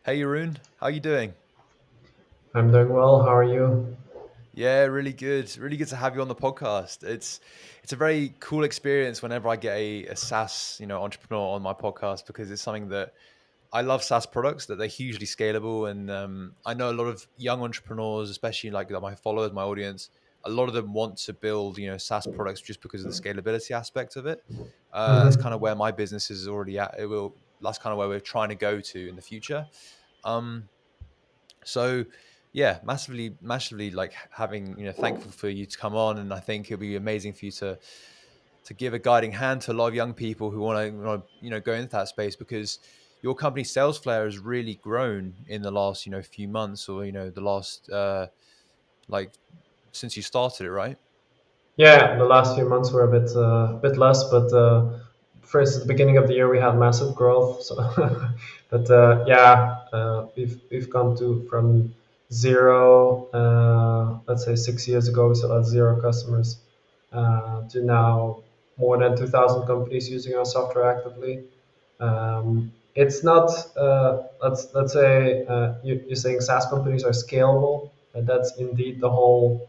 Hey Jeroen, how you doing? I'm doing well. How are you? Yeah, really good. Really good to have you on the podcast. It's a very cool experience whenever I get a SaaS, entrepreneur on my podcast because it's something that I love SaaS products that they're hugely scalable and I know a lot of young entrepreneurs, especially like my followers, my audience, a lot of them want to build, SaaS products just because of the scalability aspect of it. That's kind of hmm where my business is already at. That's kind of where we're trying to go to in the future. Um, So yeah, massively like having, thankful for you to come on. And I think it'll be amazing for you to give a guiding hand to a lot of young people who want to, go into that space because your company Salesflare has really grown in the last, few months or, the last like since you started it, right? Yeah, the last few months were a bit less, but for instance, the beginning of the year we had massive growth. So, but yeah, we've come to from zero. Let's say 6 years ago, we still had zero customers, to now more than 2,000 companies using our software actively. It's not, let's say, you're saying SaaS companies are scalable, and that's indeed the whole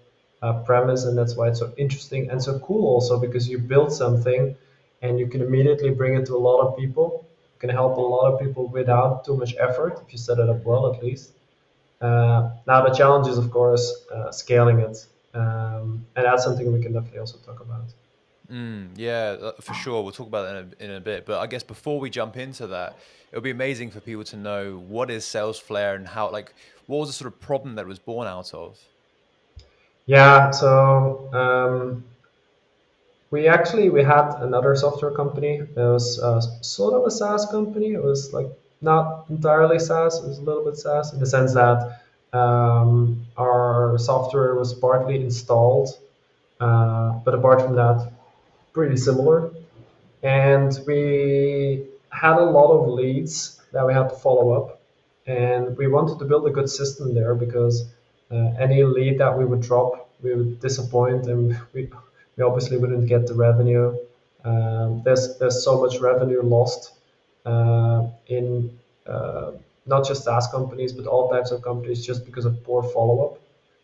premise, and that's why it's so interesting and so cool also because you build something and you can immediately bring it to a lot of people. You can help a lot of people without too much effort if you set it up well, at least. Now the challenge is, of course, scaling it, and that's something we can definitely also talk about. Yeah, for sure. We'll talk about that in a bit. But I guess before we jump into that, it would be amazing for people to know what is Salesflare and how, like, what was the sort of problem that it was born out of? Yeah, so we had another software company. It was sort of a SaaS company. It was like not entirely SaaS. It was a little bit SaaS in the sense that our software was partly installed, but apart from that, pretty similar. And we had a lot of leads that we had to follow up, and we wanted to build a good system there because any lead that we would drop, we would disappoint, and we obviously wouldn't get the revenue. There's so much revenue lost in not just SaaS companies, but all types of companies just because of poor follow up.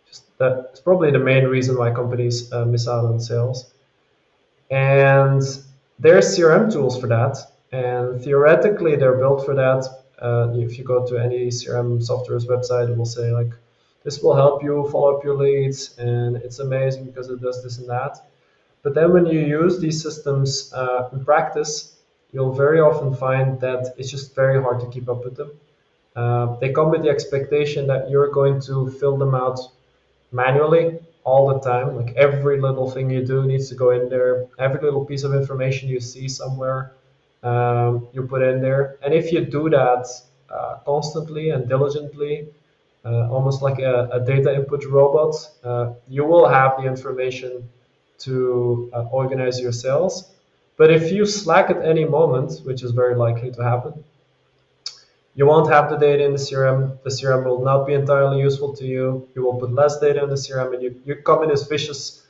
Just that's probably the main reason why companies miss out on sales. And there's CRM tools for that, and theoretically they're built for that. If you go to any CRM software's website, it will say like, "This will help you follow up your leads, and it's amazing because it does this and that." But then when you use these systems in practice, you'll very often find that it's just very hard to keep up with them. They come with the expectation that you're going to fill them out manually all the time. Like every little thing you do needs to go in there. Every little piece of information you see somewhere, you put in there. And if you do that constantly and diligently, almost like a data input robot, you will have the information to organize your sales. But if you slack at any moment, which is very likely to happen, you won't have the data in the CRM. The CRM will not be entirely useful to you. You will put less data in the CRM, and you come in this vicious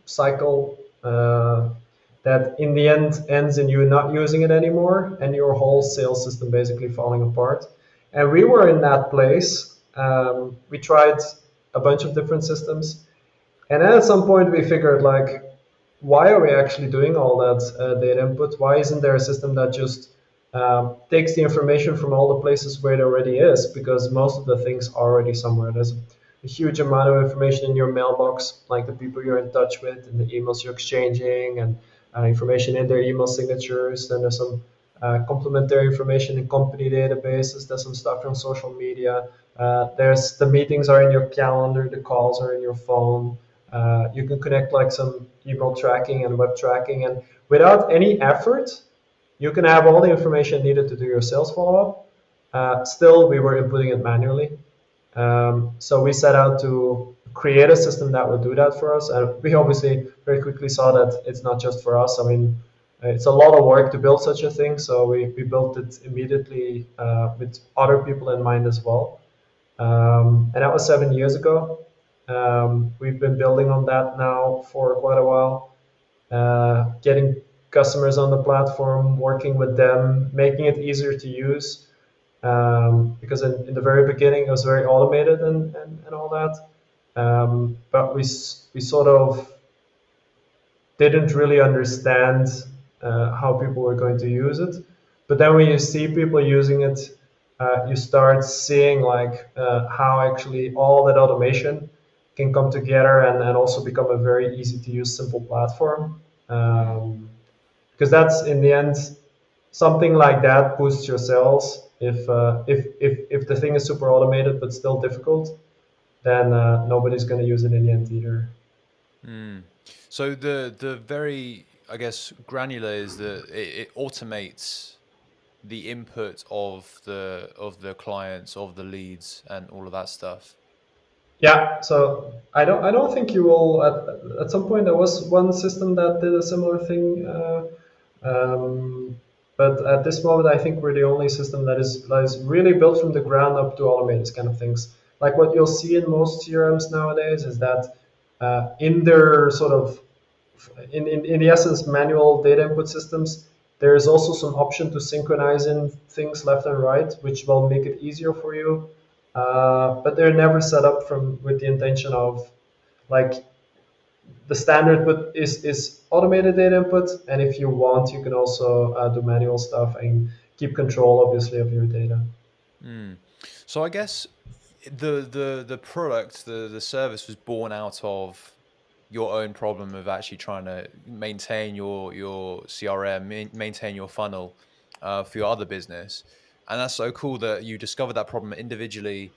cycle that in the end ends in you not using it anymore and your whole sales system basically falling apart. And we were in that place. We tried a bunch of different systems. And then at some point we figured like, why are we actually doing all that data input? Why isn't there a system that just takes the information from all the places where it already is? Because most of the things are already somewhere. There's a huge amount of information in your mailbox, like the people you're in touch with and the emails you're exchanging and information in their email signatures. Then there's some complementary information in company databases. There's some stuff from social media. There's the meetings are in your calendar, the calls are in your phone. You can connect like some email tracking and web tracking, and without any effort, you can have all the information needed to do your sales follow up. Still, we were inputting it manually. So we set out to create a system that would do that for us, and we obviously very quickly saw that it's not just for us. I mean, it's a lot of work to build such a thing, so we built it immediately with other people in mind as well. And that was 7 years ago. We've been building on that now for quite a while, getting customers on the platform, working with them, making it easier to use. because in the very beginning it was very automated and all that. But we sort of didn't really understand how people were going to use it. But then when you see people using it, you start seeing like how actually all that automation can come together and also become a very easy to use, simple platform. Mm. Because that's in the end something like that boosts your sales. If the thing is super automated but still difficult, then nobody's going to use it in the end either. Mm. So the very, I guess, granular is that it automates the input of the clients, of the leads, and all of that stuff. Yeah, so I don't think you will at some point there was one system that did a similar thing, um, but at this moment I think we're the only system that is really built from the ground up to automate this kind of things. Like what you'll see in most CRMs nowadays is that in their sort of in the essence manual data input systems, there is also some option to synchronize in things left and right, which will make it easier for you. But they're never set up from with the intention of like the standard but is automated data input, and if you want you can also do manual stuff and keep control obviously of your data. Mm. So I guess the product, the service was born out of your own problem of actually trying to maintain your CRM, maintain your funnel for your other business, and that's so cool that you discovered that problem individually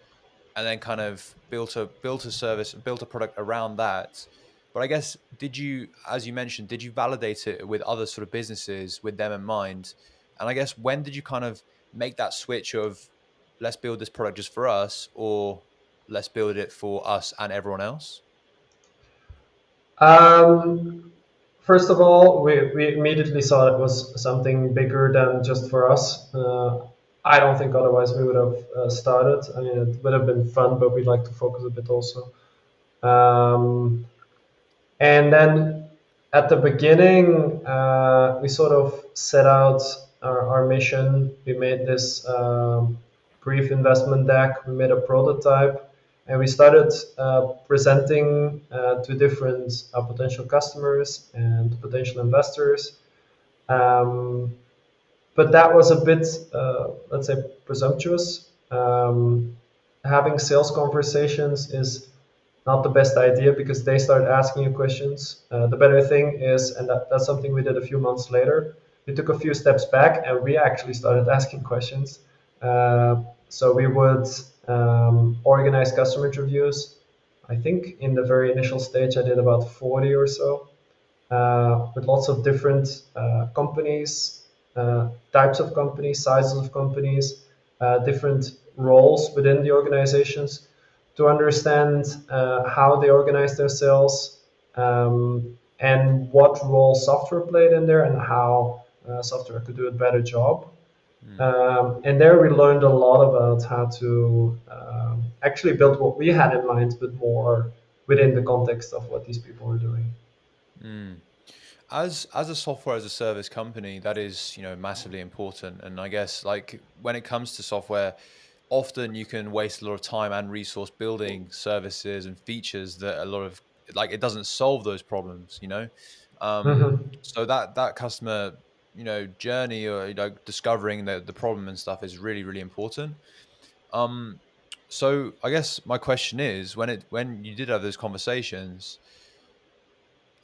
and then kind of built a service, built a product around that. But I guess did you, as you mentioned, did you validate it with other sort of businesses with them in mind? And I guess when did you kind of make that switch of let's build this product just for us, or let's build it for us and everyone else? um, First of all, we immediately saw it was something bigger than just for us. I don't think otherwise we would have started. I mean, it would have been fun, but we'd like to focus a bit also. Um, and then at the beginning, we sort of set out our mission. We made this brief investment deck. We made a prototype, and we started presenting to different potential customers and potential investors. Um, but that was a bit, let's say, presumptuous. Having sales conversations is not the best idea because they start asking you questions. The better thing is, and that's something we did a few months later, we took a few steps back and we actually started asking questions. So we would organize customer interviews. I think in the very initial stage, I did about 40 or so with lots of different companies, types of companies, sizes of companies, different roles within the organizations to understand how they organize their sales and what role software played in there and how software could do a better job. Mm. And there we learned a lot about how to actually build what we had in mind, but more within the context of what these people were doing. Mm. As a software as a service company, that is, massively important. And I guess like when it comes to software, often you can waste a lot of time and resource building services and features that a lot of like it doesn't solve those problems, Mhm. so that customer, journey, or discovering the problem and stuff is really, really important. um so I guess my question is, when you did have those conversations,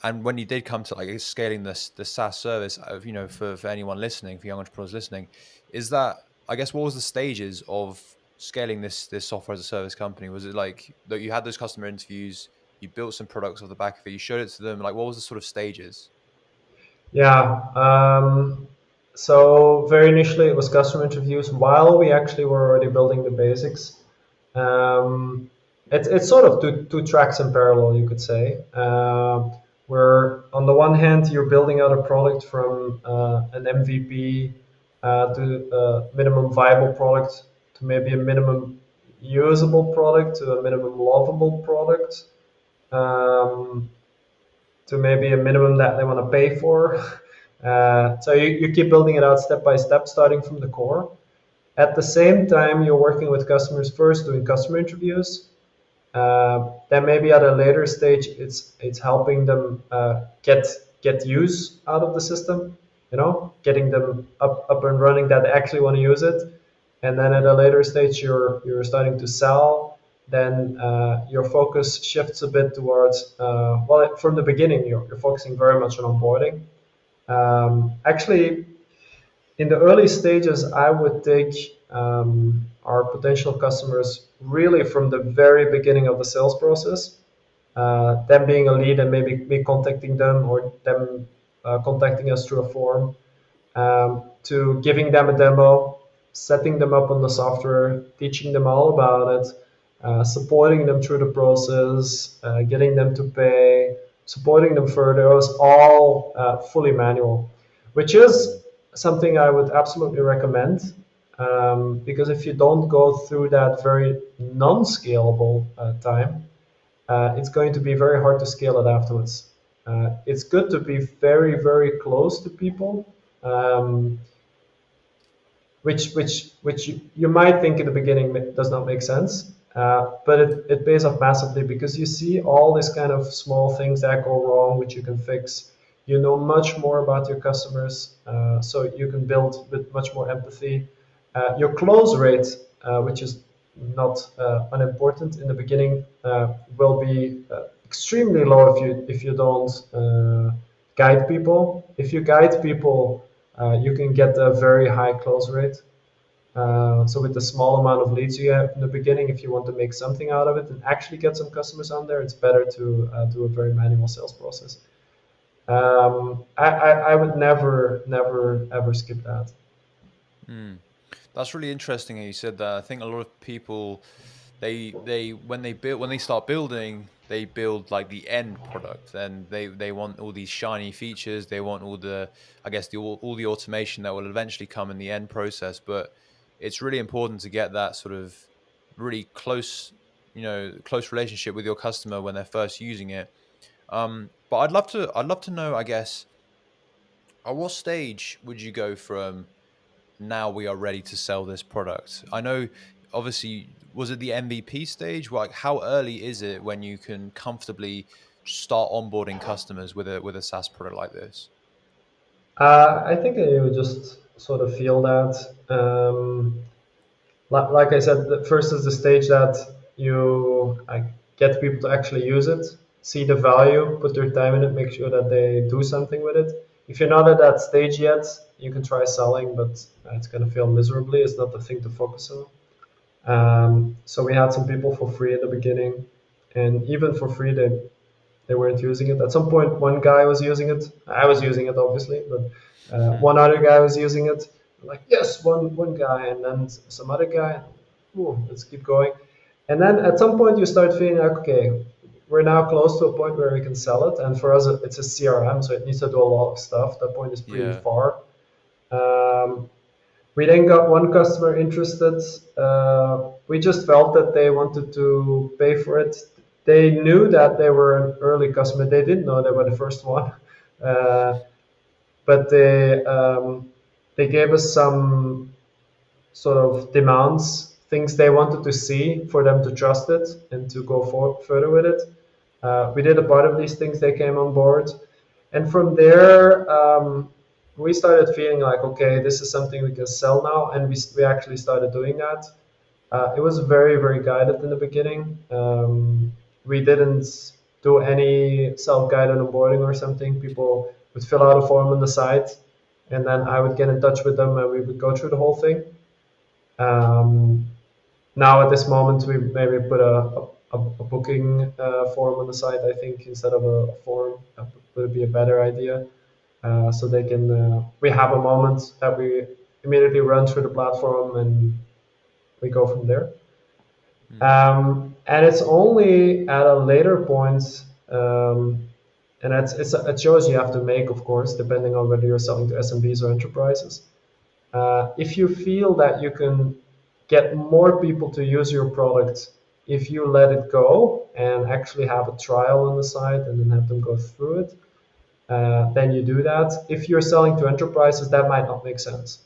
and when you did come to like scaling this the SaaS service, for anyone listening, for young entrepreneurs listening, is that, I guess, what was the stages of scaling this software as a service company? Was it like that you had those customer interviews, you built some products off the back of it, you showed it to them? Like, what was the sort of stages? Yeah. So very initially it was customer interviews while we actually were already building the basics. Um, it's sort of two tracks in parallel, you could say. Where on the one hand you're building out a product from an MVP to a minimum viable product to maybe a minimum usable product to a minimum lovable product. Um, to maybe a minimum that they want to pay for. So you keep building it out step by step, starting from the core. At the same time, you're working with customers first, doing customer interviews. Then maybe at a later stage, it's helping them get use out of the system, getting them up and running that they actually want to use it. And then at a Mm, later stage, you're starting to sell. Then your focus shifts a bit towards well, from the beginning, you're focusing very much on onboarding. Actually, in the early stages, I would take our potential customers really from the very beginning of the sales process, them being a lead and maybe me contacting them or them contacting us through a form, to giving them a demo, setting them up on the software, teaching them all about it, supporting them through the process, getting them to pay, supporting them further. It was all fully manual, which is mm, something I would absolutely recommend. Because if you don't go through that very non-scalable time, it's going to be very hard to scale it afterwards. It's good to be very, very close to people, um, which you might think in the beginning does not make sense, but it pays off massively because you see all these kind of small things that go wrong, which you can fix. You know much more about your customers, so you can build with much more empathy. Your close rate, which is not unimportant in the beginning, will be extremely low if you don't guide people. If you guide people, you can get a very high close rate. So with the small amount of leads you have in the beginning, if you want to make something out of it and actually get some customers on there, it's better to do a very manual sales process. I would never, ever skip that. mm. That's really interesting how you said that. I think a lot of people, they when they start building, they build like the end product, and they want all these shiny features. They want all the, I guess, all the automation that will eventually come in the end process. But it's really important to get that sort of really close, close relationship with your customer when they're first using it. But I'd love to know, I guess, at what stage would you go from now we are ready to sell this product? I know, obviously, was it the MVP stage? Like, how early is it when you can comfortably start onboarding customers with a SaaS product like this? I think you just sort of feel that. Like I said, the first is the stage that you get people to actually use it, see the value, put their time in it, make sure that they do something with it. If you're not at that stage yet, you can try selling, but it's going to fail miserably. It's not the thing to focus on. So we had some people for free at the beginning, and even for free, they weren't using it. At some point, one guy was using it. I was using it, obviously, but one other guy was using it. I'm like, yes, one guy, and then some other guy. Ooh, let's keep going. And then at some point, you start feeling like, okay, we're now close to a point where we can sell it. And for us, it's a CRM, so it needs to do a lot of stuff. That point is pretty Yeah. far. Um, we then got one customer interested. We just felt that they wanted to pay for it. They knew that they were an early customer. They didn't know they were the first one, uh, but they gave us some sort of demands, things they wanted to see for them to trust it and to go further with it. We did a part of these things. They came on board, and from there, we started feeling like, okay, this is something we can sell now, and we actually started doing that. It was very, very guided in the beginning. We didn't do any self-guided onboarding or something. People would fill out a form on the site, and then I would get in touch with them, and we would go through the whole thing. Um, Now at this moment, we maybe put a booking form on the site. I think instead of a form, that would be a better idea. So they can. We have a moment that we immediately run through the platform and we go from there. Mm, And it's only at a later point, and it's a choice you have to make, of course, depending on whether you're selling to SMBs or enterprises. If you feel that you can get more people to use your product if you let it go and actually have a trial on the site and then have them go through it, then you do that. If you're selling to enterprises, that might not make sense.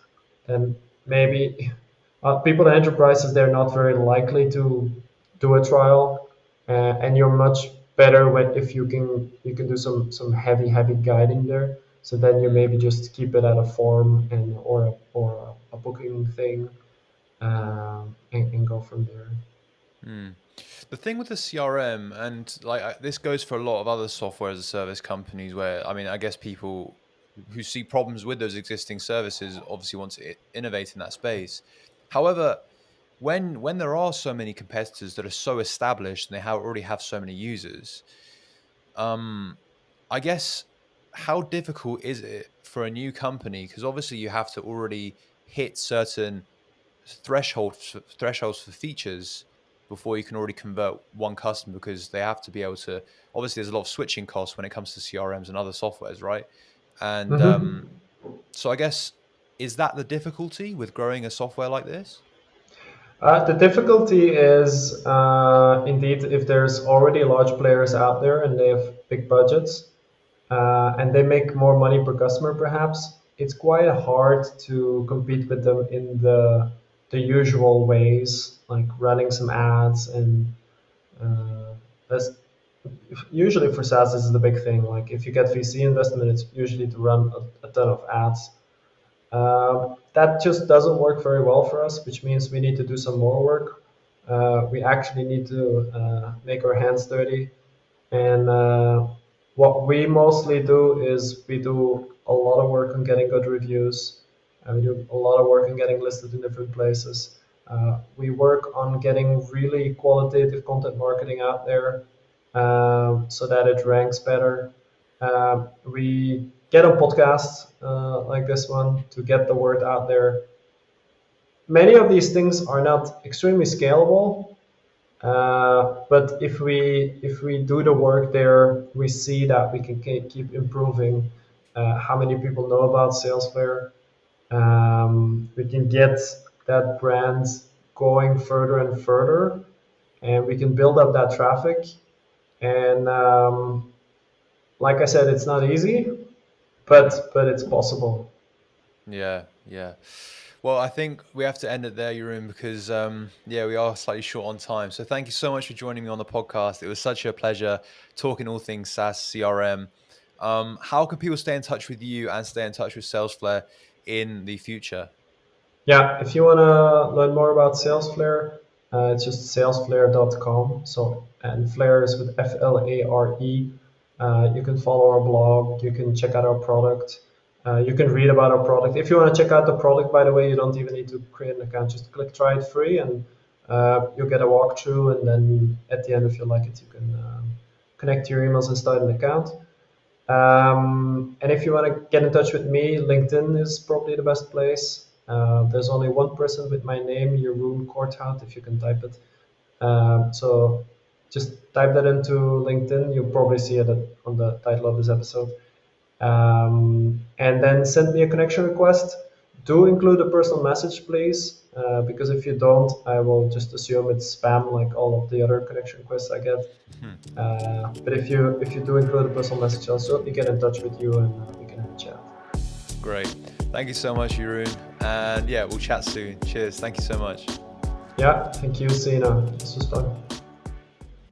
Then mm, maybe People in enterprises, they're not very likely to do a trial, and you're much better when if you can do some heavy guiding there. So then you maybe just keep it at a form and or a booking thing, and go from there. Mm. The thing with the CRM, and like this goes for a lot of other software as a service companies, where I mean, I guess people who see problems with those existing services obviously want to innovate in that space. However, when there are so many competitors that are so established and they already have so many users, um, I guess how difficult is it for a new company? Because obviously you have to already hit certain thresholds for features before you can already convert one customer, because they have to be able to, obviously there's a lot of switching costs when it comes to CRMs and other softwares, right? And Hmm. so I guess, is that the difficulty with growing a software like this? The difficulty is indeed if there's already large players out there and they have big budgets, and they make more money per customer, perhaps it's quite hard to compete with them in the usual ways, like running some ads and that's usually for SaaS. This is the big thing. Like if you get VC investment, it's usually to run a ton of ads. That just doesn't work very well for us, which means we need to do some more work. We actually need to make our hands dirty. And what we mostly do is we do a lot of work on getting good reviews. We do a lot of work on getting listed in different places. We work on getting really qualitative content marketing out there, so that it ranks better. We get on podcasts like this one to get the word out there. Many of these things are not extremely scalable, but if we do the work there, we see that we can keep improving how many people know about Salesflare. We can get that brand going further and further, and we can build up that traffic. And like I said, it's not easy, but it's possible. Yeah, yeah. Well, I think we have to end it there, Jeroen, because yeah, we are slightly short on time. So thank you so much for joining me on the podcast. It was such a pleasure talking all things SaaS, CRM. How can people stay in touch with you and stay in touch with Salesflare in the future? Yeah, if you want to learn more about Salesflare, it's just salesflare.com. So, and Flare is with Flare. You can follow our blog. You can check out our product. You can read about our product. If you want to check out the product, by the way, you don't even need to create an account. Just click try it free, and you'll get a walkthrough. And then at the end, if you like it, you can connect your emails and start an account. And if you want to get in touch with me, LinkedIn is probably the best place. There's only one person with my name, Jeroen Corthout, if you can type it. So just type that into LinkedIn. You'll probably see it on the title of this episode. And then send me a connection request. Do include a personal message, please, because if you don't, I will just assume it's spam like all of the other connection requests I get. Hmm. But if you do include a personal message, I'll certainly get in touch with you and we can have a chat. Great. Thank you so much, Jeroen. And yeah, we'll chat soon. Cheers. Thank you so much. Yeah, thank you, Sina. This was fun.